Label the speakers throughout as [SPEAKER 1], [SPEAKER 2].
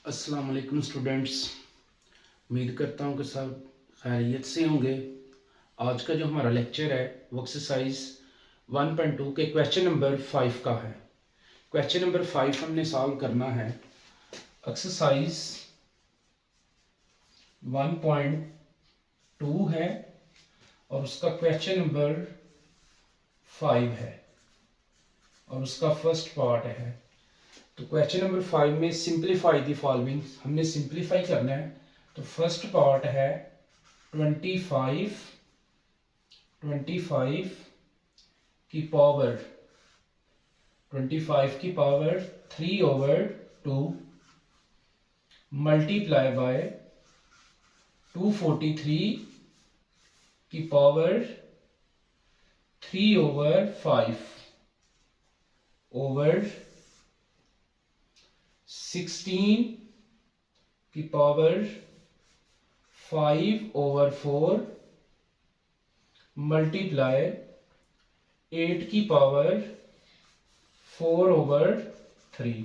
[SPEAKER 1] अस्सलाम वालेकुम स्टूडेंट्स। उम्मीद करता हूँ कि सब खैरियत से होंगे। आज का जो हमारा लेक्चर है वो एक्सरसाइज 1.2 के क्वेश्चन नंबर 5 का है। क्वेश्चन नंबर 5 हमने सॉल्व करना है। एक्सरसाइज 1.2 है और उसका क्वेश्चन नंबर 5 है और उसका फर्स्ट पार्ट है। तो क्वेश्चन नंबर 5 में सिंप्लीफाई द फॉलोइंग, हमने सिंप्लीफाई करना है। तो फर्स्ट पार्ट है 25 की पावर 25 की पावर 3/2 मल्टीप्लाई बाय 243 की पावर 3/5 ओवर 16 की पावर 5/4 मल्टीप्लाई 8 की पावर 4/3।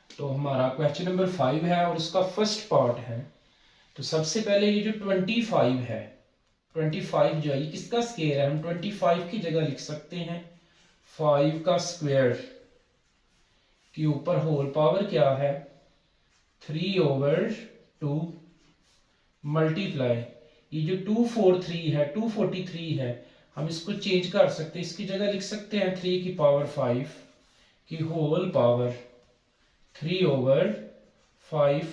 [SPEAKER 1] तो हमारा क्वेश्चन नंबर 5 है और उसका फर्स्ट पार्ट है। तो सबसे पहले ये जो 25 है, 25 जो है ये किसका स्क्वायर है, हम 25 की जगह लिख सकते हैं 5 का स्क्वायर के ऊपर होल पावर क्या है 3/2 मल्टीप्लाई ये जो 243 है हम इसको चेंज कर सकते हैं, इसकी जगह लिख सकते हैं 3 की पावर 5 की होल पावर 3/5।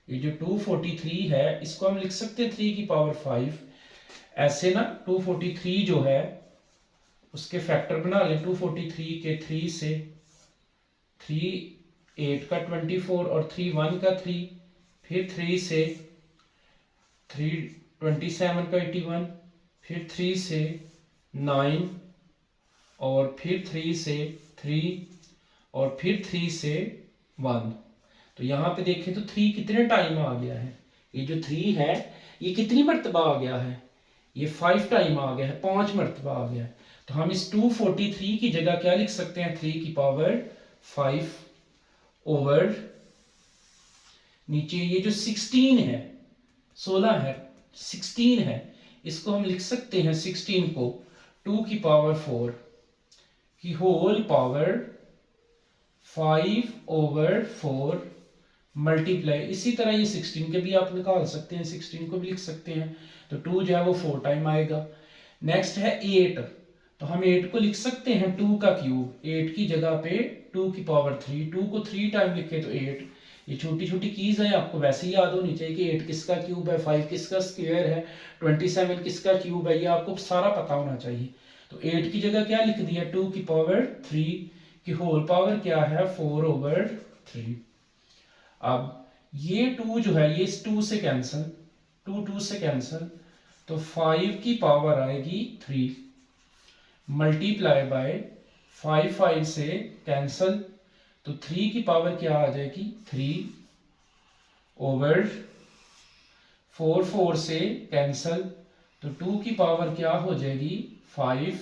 [SPEAKER 1] ये जो 243 है इसको हम लिख सकते हैं 3 की पावर 5। ऐसे ना 243 जो है उसके फैक्टर बना लें। 243 के 3 से 3 8 का 24 और 3 1 का 3, फिर 3 से 3 27 का 81, फिर 3 से 9 और फिर 3 से 3 और फिर 3 से 1। तो यहाँ पे देखें तो 3 कितने टाइम आ गया है, ये जो 3 है ये कितनी मरतबा आ गया है, ये 5 टाइम आ गया है, 5 मरतबा आ गया है। तो हम इस 243 की जगह क्या लिख सकते हैं 3 की पावर 5 ओवर नीचे ये जो 16 है 16 है 16 है इसको हम लिख सकते हैं 16 को 2 की पावर 4 की होल पावर 5/4 मल्टीप्लाई। इसी तरह ये 16 के भी आप निकाल सकते हैं, 16 को भी लिख सकते हैं। तो 2 जो है वो 4 टाइम आएगा। नेक्स्ट है 8। तो हम 8 को लिख सकते हैं 2 का क्यूब, 8 की जगह पे 2 की पावर 3, 2 को 3 टाइम लिखे तो 8। ये छोटी छोटी कीज है, आपको वैसे ही याद होनी चाहिए कि 8 किसका क्यूब है, 5 किसका स्क्वायर है, 27 किसका क्यूब है, ये आपको सारा पता होना चाहिए। तो 8 की जगह क्या लिख दिया 2 की पावर 3 की होल पावर क्या है 4/3। अब ये 2 जो है ये इस 2 से कैंसिल, 2 से कैंसिल, तो 5 की पावर आएगी 3 मल्टीप्लाई बाय 5 से कैंसिल, तो 3 की पावर क्या आ जाएगी 3/4 से कैंसिल, तो 2 की पावर क्या हो जाएगी 5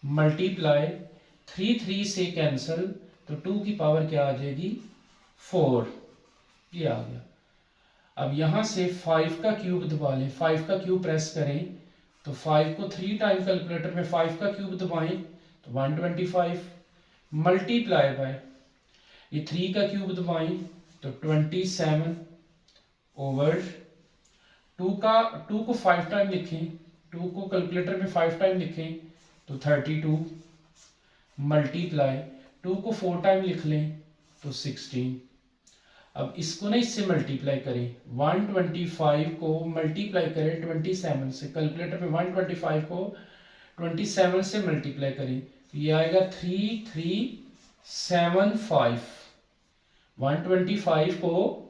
[SPEAKER 1] मल्टीप्लाई 3 से कैंसिल, तो 2 की पावर क्या आ जाएगी 4। ये आ गया। अब यहां से 5 का क्यूब दबा लें, 5 का क्यूब प्रेस करें तो 5 को 3 टाइम कैलकुलेटर में 5 का क्यूब दबाएं तो 125 मल्टीप्लाई बाय ये 3 का क्यूब दबाएं तो 27 ओवर 2 को 5 टाइम लिखें, 2 को कैलकुलेटर में 5 टाइम लिखें तो 32 मल्टीप्लाई 2 को 4 टाइम लिख लें तो 16। अब इसको ना इससे मल्टीप्लाई करें, 125 को मल्टीप्लाई करें 27 से, कैलकुलेटर में 125 को 27 से मल्टीप्लाई करें तो ये आएगा 3375। 125 को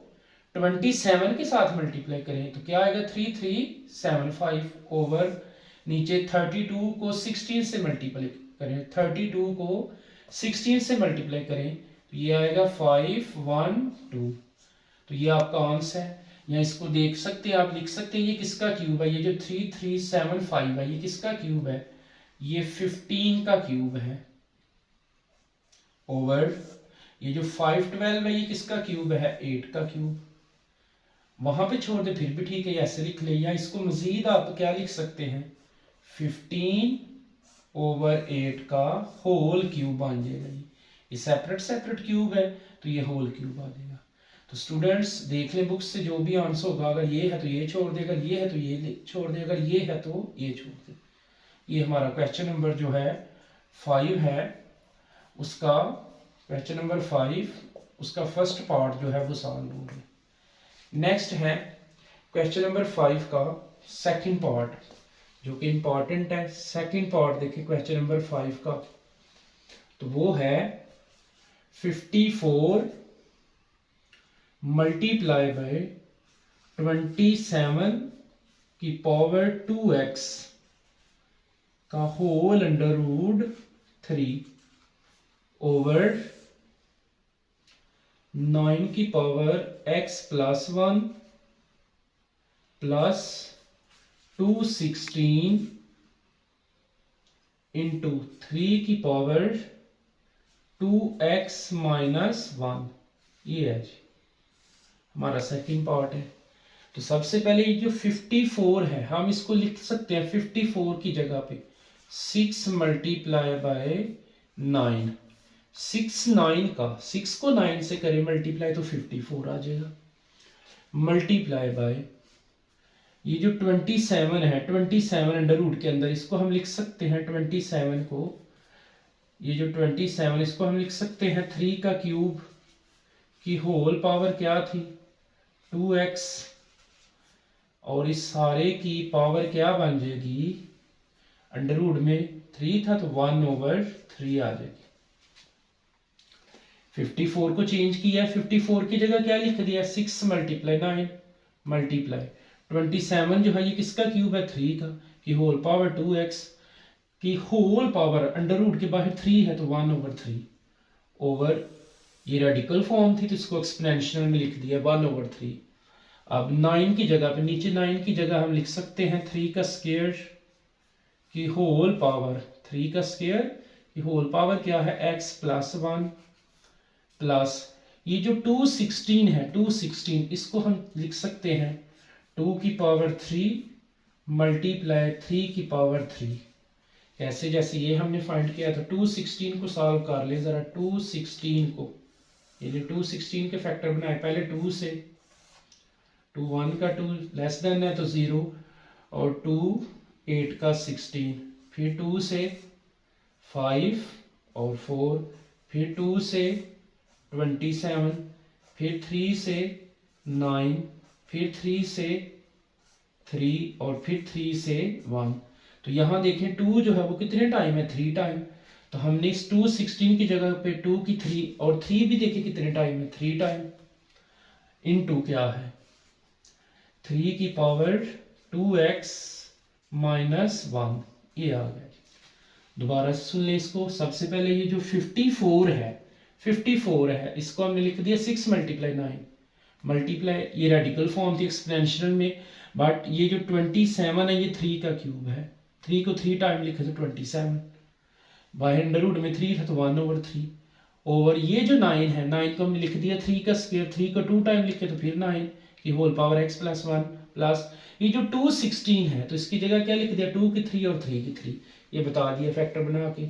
[SPEAKER 1] 27 के साथ मल्टीप्लाई करें तो क्या आएगा 3375 ओवर नीचे 32 को 16 से मल्टीप्लाई करें, 32 को 16 से मल्टीप्लाई करें तो ये आएगा 512। तो ये आपका आंसर है। या इसको देख सकते हैं, आप लिख सकते हैं ये किसका क्यूब है, ये जो 3375 है ये किसका क्यूब है, ये 15 का क्यूब है ओवर ये जो 512 है ये किसका क्यूब है, 8 का क्यूब। वहां पे छोड़ दे फिर भी ठीक है, ऐसे लिख ले, या इसको मजीद आप क्या लिख सकते हैं, 15/8 का होल क्यूब बन जाएगा। ये सेपरेट सेपरेट क्यूब है तो ये होल क्यूब आ जाएगा। तो स्टूडेंट्स देख ले बुक्स से, जो भी आंसर होगा, अगर ये है तो ये छोड़ दे, अगर ये है तो ये छोड़ दे, अगर ये है तो ये छोड़ दे। ये हमारा क्वेश्चन नंबर जो है 5 है, उसका क्वेश्चन नंबर 5 उसका फर्स्ट पार्ट जो है वो सॉल्व हो गया। नेक्स्ट है क्वेश्चन नंबर 5 का सेकंड पार्ट, जो कि इंपॉर्टेंट है। सेकंड पार्ट देखिए क्वेश्चन नंबर 5 का, तो वो है 54 मल्टीप्लाई बाय 27 की पावर 2x का होल अंडर रूट 3 ओवर 9 की power x plus 1 plus 216 into 3 की पावर 2x माइनस 1। ये है जी हमारा सेकंड पार्ट है। तो सबसे पहले ये जो 54 है हम इसको लिख सकते हैं 54 की जगह पे 6 मल्टीप्लाई बाय 9। 9 का 6 को 9 से करें मल्टीप्लाई तो 54 आ जाएगा, मल्टीप्लाई बाय ये जो 27 है, 27 अंडर रूट के अंदर इसको हम लिख सकते हैं 27 को, ये जो 27 इसको हम लिख सकते हैं 3 का क्यूब की होल पावर क्या थी 2x, और इस सारे की पावर क्या बन जाएगी, अंडर रूट में 3 था तो 1/3 आ जाएगी। 54 को चेंज किया, 54 की जगह क्या लिख दिया 6 मल्टीप्लाई 9 मल्टीप्लाई 27 जो है ये किसका क्यूब है 3 का, की होल पावर 2x की होल पावर अंडर रूट के बाहर 3 है तो 1/3 ओवर, ये रेडिकल फॉर्म थी तो इसको एक्सपोनेंशियल में लिख दिया 1/3। अब 9 की जगह पे नीचे 9 की जगह हम लिख सकते हैं 3 का स्क्वायर की होल पावर, 3 का स्क्वायर की होल पावर क्या है x प्लस 1 प्लस ये जो 216 है 216 इसको हम लिख सकते हैं 2 की पावर 3 मल्टीप्लाई 3 की पावर 3। कैसे, जैसे ये हमने फाइंड किया था 216 को सॉल्व कर ले जरा, 216 को, ये 216 के फैक्टर बनाए पहले 2 से, 2 1 का 2 लेस देन है तो 0 और 2 8 का 16, फिर 2 से 5 और 4, फिर 2 से 27, फिर 3 से 9, फिर 3 से 3 और फिर 3 से 1। तो यहाँ देखें 2 जो है वो कितने टाइम है 3 टाइम, तो हमने इस 216 की जगह पे 2 की 3 और 3 भी देखें कितने टाइम है 3 टाइम, इनटू क्या है 3 की पावर 2x माइनस 1। ये आ गया। दोबारा से सुन लें इसको, सबसे पहले ये जो 54 है इसको हमने लिख दिया 6 मल्टीप्लाई 9 मल्टीप्लाई, ये रेडिकल फॉर्म थी एक्सपोनेंशियल में, बट ये जो 27 है ये 3 का क्यूब है, 3 को 3 टाइम लिखे तो 27, बाय अंडर रूट में 3 था तो 1/3 ओवर ये जो 9 है 9 को हमने लिख दिया 3 का स्क्वायर, 3 को 2 टाइम लिखे तो फिर 9 की whole power x plus 1 plus ये जो 216 है तो इसकी जगह क्या लिख दिया 2 की 3 और 3 की 3, ये बता दिया फैक्टर बना के,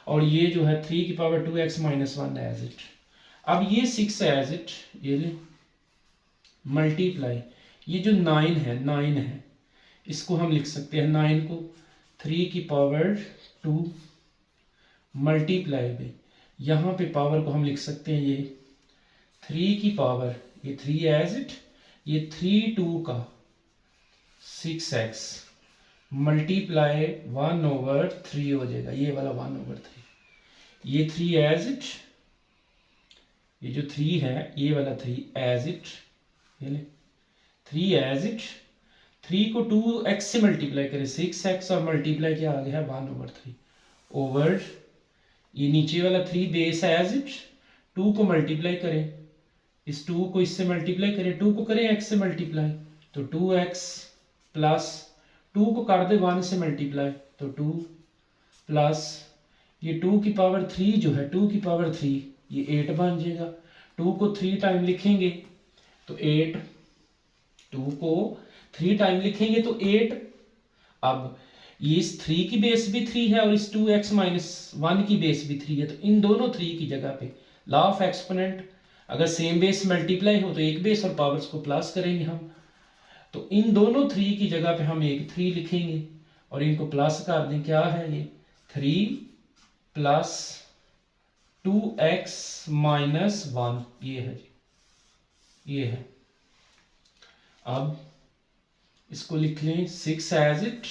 [SPEAKER 1] और ये जो है 3 की power 2x minus 1 as it. अब ये 6 एज इट ये ले मल्टीप्लाई ये जो 9 है इसको हम लिख सकते हैं 9 को 3 की पावर 2 मल्टीप्लाई में यहाँ पे पावर को हम लिख सकते हैं ये 3 की पावर ये 3 एज इट, ये 3 2 का 6x मल्टीप्लाई 1/3 हो जाएगा, ये वाला 1/3, ये 3 एज इट, ये जो 3 है ये वाला 3 एज इट, ये ले 3 एज इट, 3 को 2x से मल्टीप्लाई करें 6x और मल्टीप्लाई क्या आ गया है 1/3 ओवर ये नीचे वाला 3 बेस एज इट, 2 को मल्टीप्लाई करें, इस 2 को इससे मल्टीप्लाई करें, 2 को करें x से मल्टीप्लाई तो 2x प्लस 2 को कर दे 1 से मल्टीप्लाई तो 2 प्लस ये 2 की पावर 3 जो है 2 की पावर 3 ये 8 बन जाएगा। 2 को 3 टाइम लिखेंगे तो 8, 2 को 3 टाइम लिखेंगे तो 8। अब ये इस 3 की बेस भी 3 है और इस 2x माइनस 1 की बेस भी 3 है, तो इन दोनों 3 की जगह पे लॉ ऑफ एक्सपोनेंट, अगर सेम बेस मल्टीप्लाई हो तो एक बेस और पावर्स को प्लस करेंगे हम, तो इन दोनों 3 की जगह पे हम एक 3 लिखेंगे और इनको प्लस कर दें। क्या है ये 3 प्लस 2x माइनस 1, ये है जी, ये है। अब इसको लिख लें 6 एज इट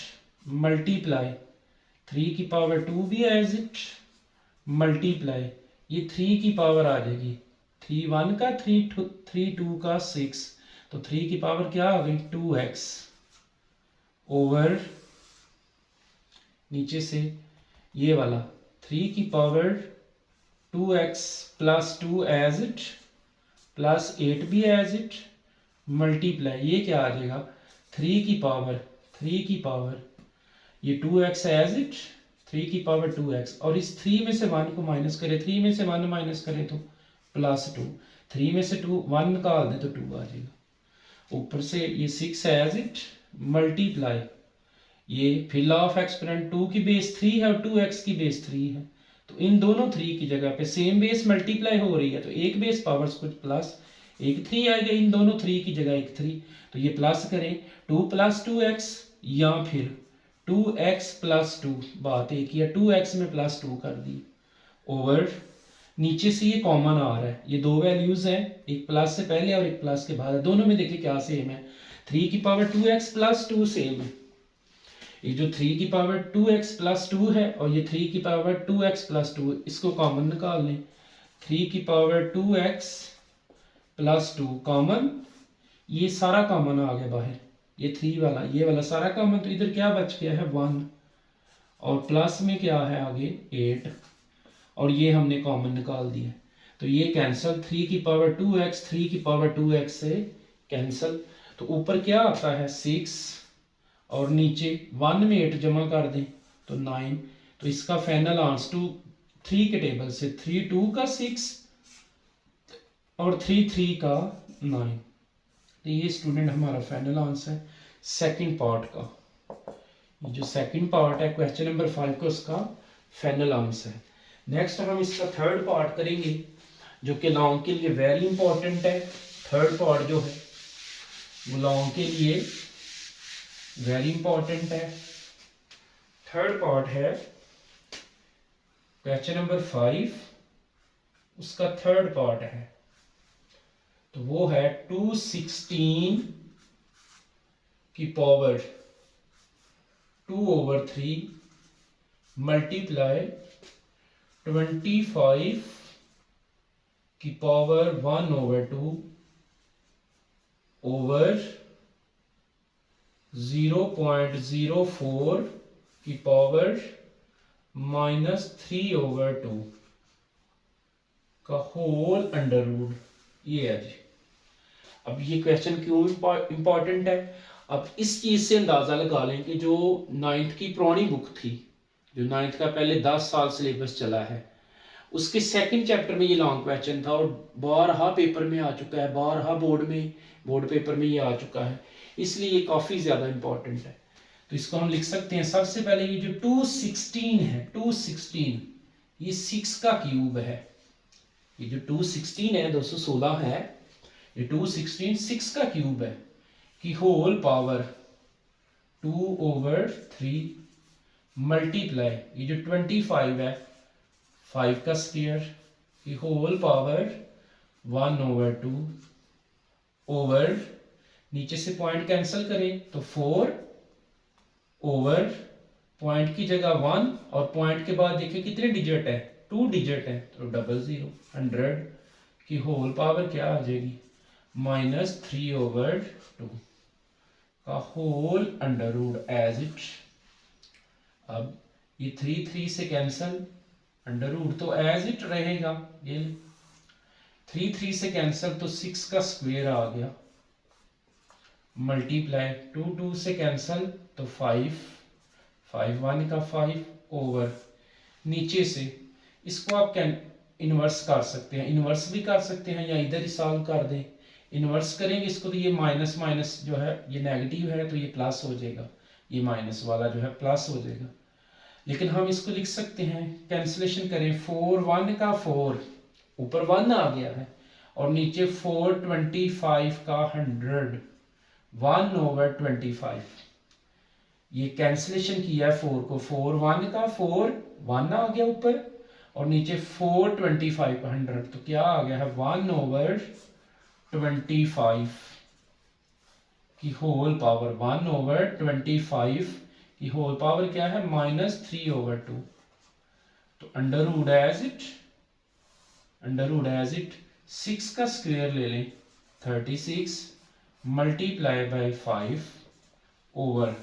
[SPEAKER 1] मल्टीप्लाई 3 की पावर 2 भी एज इट मल्टीप्लाई, ये 3 की पावर आ जाएगी 3 1 का 3 2 का 6, तो 3 की पावर क्या आ गई 2x ओवर नीचे से ये वाला 3 की power 2x plus 2 as it plus 8 भी एज इट मल्टीप्लाई, ये क्या आ जाएगा 3 की पावर ये 2x एज इट 3 की पावर 2x, और इस 3 में से 1 को माइनस करें, 3 में से 1 माइनस करें तो प्लस 2, 3 में से 1 निकाल दें तो 2 आ जाएगा। ऊपर से ये 6 एज इट मल्टीप्लाई, ये फिर लॉ ऑफ एक्सपोनेंट 2 की बेस 3 है और 2x की बेस 3 है, तो इन दोनों 3 की जगह पे सेम बेस मल्टीप्लाई हो रही है तो एक बेस पावर्स कुछ प्लस एक 3 आएगा, इन दोनों 3 की जगह एक 3, तो ये प्लस करें 2 प्लस 2x या फिर 2x प्लस 2, बात एक ही है, 2x में प्लस 2 कर दी ओवर नीचे से ये कॉमन आ रहा है, ये दो वैल्यूज हैं, एक प्लस से पहले और एक प्लस के बाद, दोनों में देखिए क्या सेम है 3 की पावर 2x प्लस 2 सेम है, ये जो 3 की पावर 2x प्लस 2 है और ये 3 की पावर 2x प्लस 2, इसको कॉमन निकाल लें 3 की पावर 2x प्लस 2 कॉमन, ये सारा कॉमन आ गया बाहर, ये 3 वाला ये वाला सारा कॉमन, तो इधर क्या बच गया है 1 और प्लस में क्या है आगे 8 और ये हमने कॉमन निकाल दिया, तो ये कैंसल 3 की पावर 2x 3 की पावर 2x से कैंसल, तो ऊपर क्या आता है 6 और नीचे 1 में 8 जमा कर दें तो 9, तो इसका फाइनल आंसर 3 के टेबल से 3 2 का 6 और 3 3 का 9, तो ये स्टूडेंट हमारा फाइनल आंसर है सेकंड पार्ट का। ये जो सेकंड पार्ट है क्वेश्चन नंबर 5 का उसका फाइनल आंसर है। नेक्स्ट हम इसका थर्ड पार्ट करेंगे जो कि लॉन्ग के लिए वेरी इंपॉर्टेंट है। थर्ड पार्ट जो है वो लॉन्ग के लिए वेरी इंपॉर्टेंट है। थर्ड पार्ट है क्वेश्चन नंबर 5, उसका थर्ड पार्ट है, तो वो है 216 की पावर 2/3 मल्टीप्लाई 25 की पावर 1/2 ओवर 0.04 की पावर -3/2 का होल अंडर रूट, ये है जी। अब ये क्वेश्चन क्यों इंपॉर्टेंट है, अब इस चीज से अंदाजा लगा लें कि जो 9th की पुरानी बुक थी, जो 9th का पहले 10 साल सिलेबस चला है, उसके सेकंड चैप्टर में ये लॉन्ग क्वेश्चन था और बारहा पेपर में आ चुका है, बारहा बोर्ड पेपर में ये आ चुका है, इसलिए ये काफी ज्यादा इंपॉर्टेंट है। तो इसको हम लिख सकते हैं, सबसे पहले ये जो 216 है, 216 ये 6 का क्यूब है, ये जो 216 है 216 है, ये 216 6 का क्यूब है कि होल पावर 2/3 मल्टीप्लाई ये जो 25 है 5 का स्क्वायर की होल पावर 1/2 ओवर नीचे से पॉइंट कैंसिल करें तो 4 ओवर पॉइंट की जगह 1 और पॉइंट के बाद देखिए कितने डिजिट है 2 डिजिट है तो 00 100 की होल पावर क्या आ जाएगी -3/2 का whole under root as it. अब ये 3 3 से कैंसिल, अंडर रूट तो एज इट रहेगा, ये 3 3 से कैंसिल तो 6 का स्क्वायर आ गया, मल्टीप्लाई 2 2 से कैंसिल तो 5 5 1 का 5 ओवर नीचे से इसको आप इन्वर्स कर सकते हैं, इन्वर्स भी कर सकते हैं या इधर ही सॉल्व कर दें। इन्वर्स करेंगे इसको तो ये माइनस माइनस जो है ये नेगेटिव है तो ये प्लस हो जाएगा, ये माइनस वाला जो है प्लस हो जाएगा। लेकिन हम इसको लिख सकते हैं, कैंसिलेशन करें, 4 1 का 4 ऊपर 1 आ गया है और नीचे 425 का 100 1/25। ये कैंसिलेशन किया है 4 को, 4 1 का 4 1 आ गया ऊपर और नीचे 425 का 100 तो क्या आ गया है 1/25 की होल पावर, 1/25 की होल पावर क्या है -3/2। तो अंडर रूट एज इट 6 का स्क्वायर ले लें 36 मल्टीप्लाई बाय 5 ओवर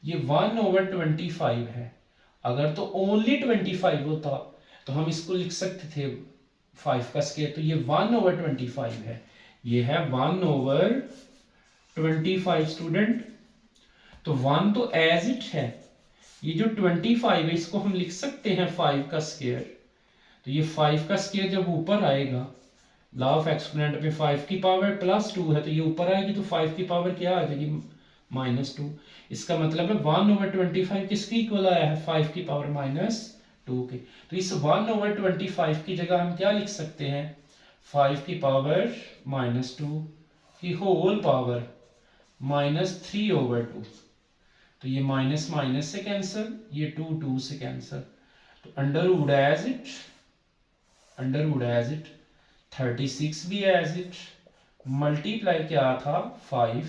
[SPEAKER 1] ये 1/25 है। अगर तो ओनली 25 होता तो हम इसको लिख सकते थे 5 का स्क्वायर, तो ये 1/25 है, ये है 1/25 स्टूडेंट। तो 1 तो एज इट है, ये जो 25 है इसको हम लिख सकते हैं 5 का स्क्वायर। तो ये 5 का स्क्वायर जब ऊपर आएगा, लॉ ऑफ एक्सपोनेंट पे 5 की पावर +2 है तो ये ऊपर आएगी तो 5 की पावर क्या आ जाएगी -2। इसका मतलब है 1/25 किसके इक्वल आया है 5 की पावर -2 के। तो इस 1/25 की जगह हम क्या लिख सकते हैं 5 की पावर -2 की होल पावर -3/2। तो ये माइनस माइनस से कैंसिल, ये 2 से कैंसिल। तो अंडर रूट एज इट 36 भी एज इट मल्टीप्लाई क्या था 5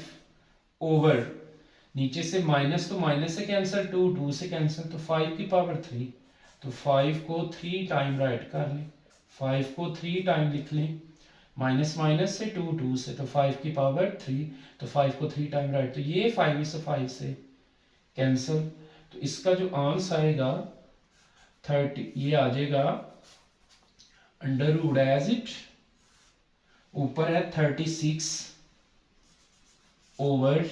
[SPEAKER 1] ओवर नीचे से माइनस तो माइनस से कैंसिल, 2 से कैंसिल तो 5 की पावर 3। तो 5 को 3 टाइम राइट कर लें, 5 को 3 टाइम लिख लें, माइनस माइनस से 2 से तो 5 की पावर 3, तो 5 को 3 टाइम राइट, तो ये 5 से कैंसिल। तो इसका जो आंसर आएगा 30, ये आ जाएगा अंडर रूट एज इट ऊपर है 36 ओवर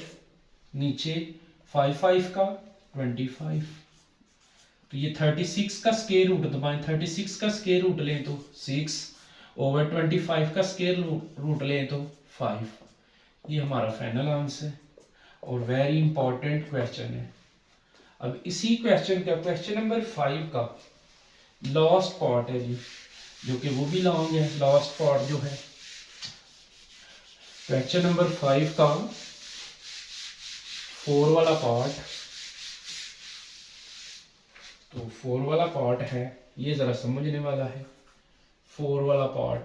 [SPEAKER 1] नीचे 5 का 25। तो ये 36 का स्क्वायर रूट दबाएं, 36 का स्क्वायर रूट लें तो 6 ओवर 25 का स्क्वायर रूट लें तो 5। ये हमारा फाइनल आंसर है और वेरी इंपॉर्टेंट क्वेश्चन है। अब इसी क्वेश्चन का क्वेश्चन नंबर 5 का लास्ट पार्ट है जी, जो कि वो भी लॉन्ग है। लास्ट पार्ट जो है क्वेश्चन नंबर 5 का 4 वाला पार्ट, तो 4 वाला पार्ट है ये जरा समझने वाला है। 4 वाला पार्ट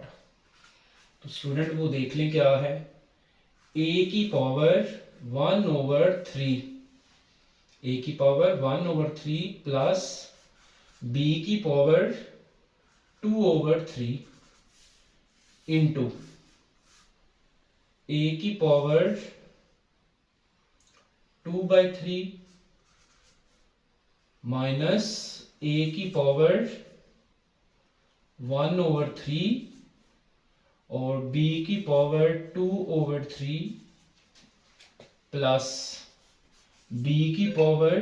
[SPEAKER 1] तो स्टूडेंट वो देख लें क्या है, a की पावर 1/3, a की पावर 1/3 प्लस b की पावर 2/3 इंटू a की पावर 2/3 माइनस a की पावर 1/3 और b की पावर 2/3 प्लस b की पावर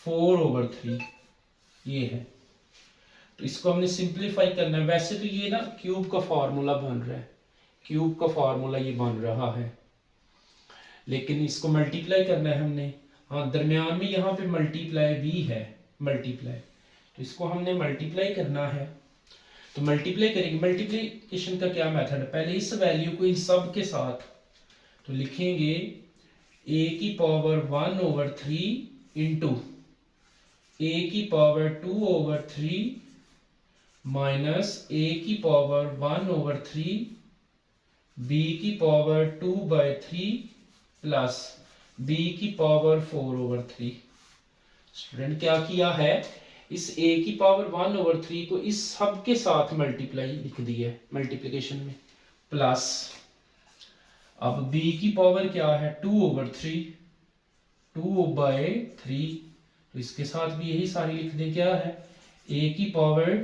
[SPEAKER 1] 4/3 ये है। तो इसको हमने सिंप्लीफाई करना है। वैसे तो ये ना क्यूब का फार्मूला बन रहा है, क्यूब का फार्मूला ये बन रहा है, लेकिन इसको मल्टीप्लाई करना है हमने। हाँ, दरमियान में यहाँ पे मल्टीप्लाई भी है, मल्टीप्लाई, तो इसको हमने मल्टीप्लाई करना है। तो मल्टीप्लाई करेंगे, मल्टीप्लिकेशन का क्या मेथड है, पहले इस वैल्यू को इन सब के साथ तो लिखेंगे a की पावर 1/3 इंटू a की पावर 2/3 माइनस a की पावर 1/3 b की पावर 2/3 प्लस b की पावर 4/3। स्टूडेंट क्या किया है, इस a की पावर 1/3 को इस सब के साथ मल्टीप्लाई लिख दिया है मल्टीप्लिकेशन में, प्लस अब b की पावर क्या है 2/3, 2/3, तो इसके साथ भी यही सारी लिख दें। क्या है a की पावर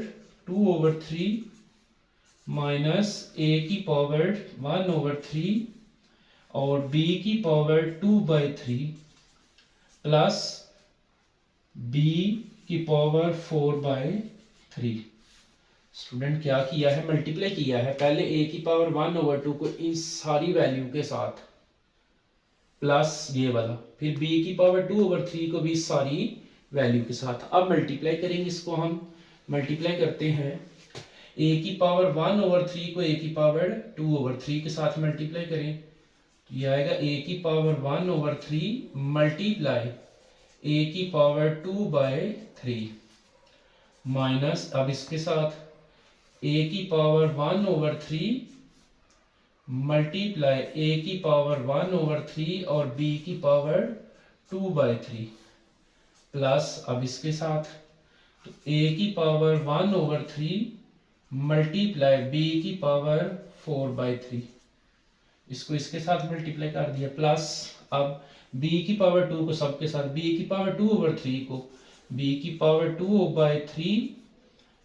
[SPEAKER 1] 2/3 माइनस a की पावर 1/3 और b की पावर 2/3 प्लस b की पावर 4/3। स्टूडेंट क्या किया है, मल्टीप्लाई किया है पहले a की पावर 1/2 को इन सारी वैल्यू के साथ प्लस ये वाला, फिर b की पावर 2/3 को भी सारी वैल्यू के साथ। अब मल्टीप्लाई करेंगे इसको, हम मल्टीप्लाई करते हैं a की पावर 1/3 को a की पावर 2/3 के साथ मल्टीप्लाई करें तो ये आएगा a की पावर 1/3 मल्टीप्लाई a की पावर 2/3 माइनस, अब इसके साथ a की पावर 1/3 मल्टीप्लाई a की पावर 1/3 और b की पावर 2/3 प्लस, अब इसके साथ तो a की पावर 1/3 मल्टीप्लाई b की पावर 4/3, इसको इसके साथ मल्टीप्लाई कर दिया प्लस, अब b की पावर 2 को सबके साथ, b की पावर 2/3 को b की पावर 2/3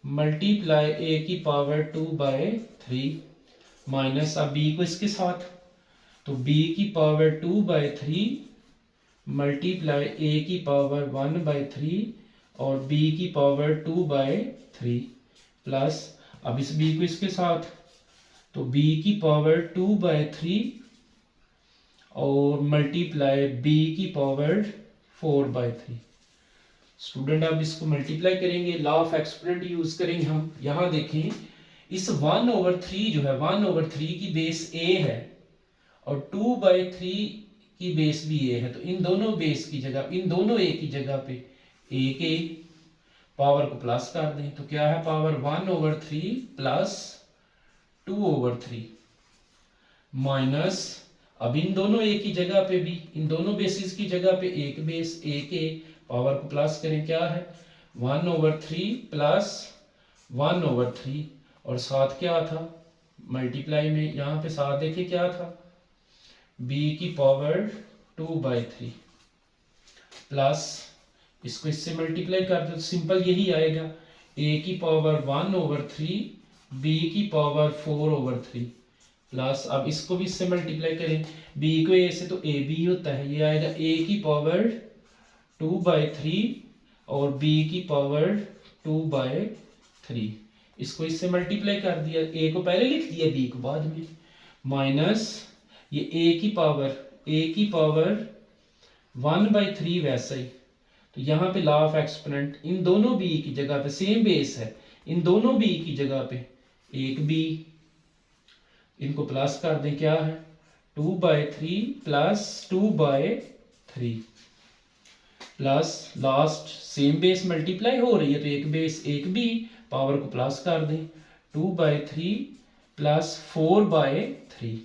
[SPEAKER 1] मल्टीप्लाई a की पावर 2/3 माइनस, अब b को इसके साथ तो b की पावर 2/3 मल्टीप्लाई a की पावर 1/3 और b की पावर 2/3 प्लस, अब इस b को इसके साथ तो b की पावर 2/3 और मल्टीप्लाई b की पावर 4/3। स्टूडेंट अब इसको मल्टीप्लाई करेंगे, लॉ ऑफ एक्सपोनेंट यूज करेंगे हम। यहां देखें इस 1/3 जो है 1/3 की बेस a है और 2/3 की बेस भी a है, तो इन दोनों बेस की जगह, इन दोनों a की जगह पे a के पावर को प्लस कर दें तो क्या है, पावर 1/3 प्लस 2/3 माइनस, अब इन दोनों a की जगह पे भी, इन दोनों बेसिस की जगह पे एक बेस a के पावर को प्लस करें, क्या है 1/3 प्लस 1/3 और साथ क्या था मल्टीप्लाई में, यहाँ पे साथ देखे क्या था b की पावर 2/3 प्लस, इसको इससे मल्टीप्लाई कर दो तो सिंपल यही आएगा a की पावर 1/3 b की पावर 4/3 प्लस, अब इसको भी इससे मल्टीप्लाई करें, b को a से तो a b होता है, ये आएगा a की पावर 2/3 और b की पावर 2/3, इसको इससे मल्टीप्लाई कर दिया, a को पहले लिख दिया b को बाद में, माइनस ये a की पावर 1/3 वैसा ही, तो यहाँ पे लॉ ऑफ एक्सपोनेंट इन दोनों b की जगह पे सेम बेस है, इन दोनों b की जगह पे एक b, इनको प्लस कर दें, क्या है 2/3 plus 2/3 plus last sem base multiply हो रही है तो एक बेस एक बी, पावर को प्लस कर दें 2/3 प्लस 4/3।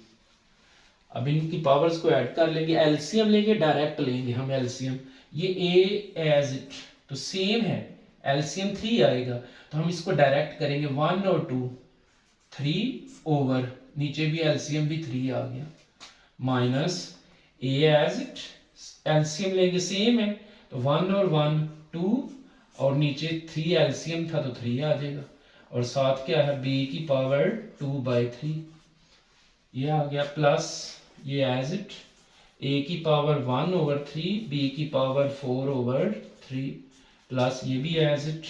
[SPEAKER 1] अब इनकी पावर्स को ऐड कर लेंगे, एलसीएम लेंगे, डायरेक्ट लेंगे हम एलसीएम, ये a एज इट तो सेम है, एलसीएम 3 आएगा तो हम इसको डायरेक्ट करेंगे 1 और 2 3 ओवर, नीचे भी एलसीएम भी 3 आ गया, minus a as it, LCM लेंगे सेम है तो 1 और 1 2 और नीचे 3 एलसीएम था तो 3 आ जाएगा और साथ क्या है b की पावर 2/3 ये आ गया, प्लस ये एज इट a की पावर 1/3 b की पावर 4/3 प्लस ये भी एज इट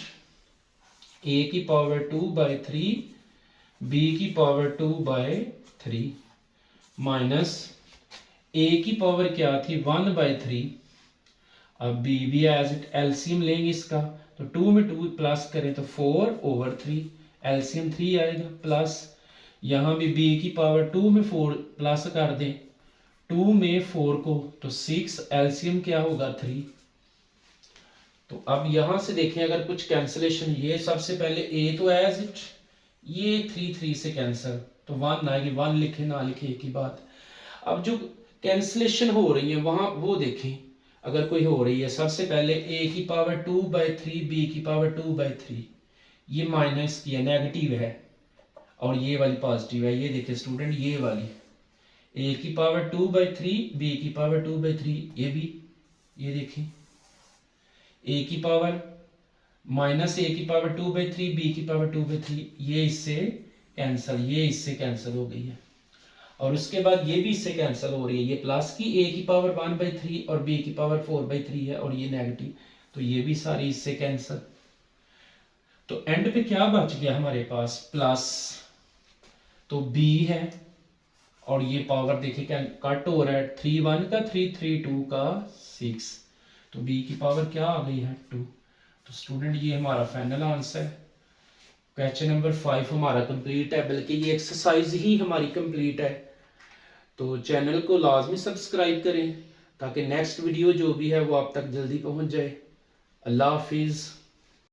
[SPEAKER 1] a की पावर 2/3 b की पावर 2/3 माइनस a की पावर क्या थी 1/3, अब b भी एज इट, एलसीएम लेंगे इसका तो 2 में 2 प्लस करें तो 4/3, एलसीएम 3 आएगा, प्लस यहाँ भी b की पावर 2 में 4 प्लस कर दें 2 में 4 को तो 6, एलसीएम क्या होगा 3। तो अब यहां से देखें अगर कुछ कैंसिलेशन, ये सबसे पहले a तो एज इट, ये 3 से कैंसिल तो 1 आएगी, 1 लिखे ना लिखे एक ही बात। अब जो कैंसिलेशन हो रही है वहां वो देखें, अगर कोई हो रही है सबसे पहले a की पावर 2/3 b की पावर 2/3, ये माइनस की है नेगेटिव है और ये वाली पॉजिटिव है, ये देखिए स्टूडेंट ये वाली a की पावर 2/3 b की पावर 2/3, ये भी ये देखें a की पावर माइनस a की पावर 2/3 b की पावर 2/3, ये इससे कैंसिल, ये इससे कैंसिल हो गई है और उसके बाद ये भी इससे कैंसिल हो रही है, ये प्लस की a की पावर 1/3 और b की पावर 4/3 है और ये नेगेटिव तो ये भी सारी इससे कैंसिल। तो एंड पे क्या बच गया हमारे पास, प्लस, तो b है और ये पावर देखिए क्या कट हो रहा है, 3 1 का 3 3 2 का 6, तो b की पावर क्या आ गई है 2। तो स्टूडेंट ये हमारा फाइनल आंसर है। क्वेश्चन नंबर 5 हमारा कंप्लीट है, बल्कि ये एक्सरसाइज ही हमारी कंप्लीट है। तो चैनल को लाजमी सब्सक्राइब करें ताकि नेक्स्ट वीडियो जो भी है वो आप तक जल्दी पहुंच जाए। अल्लाह हाफिज़।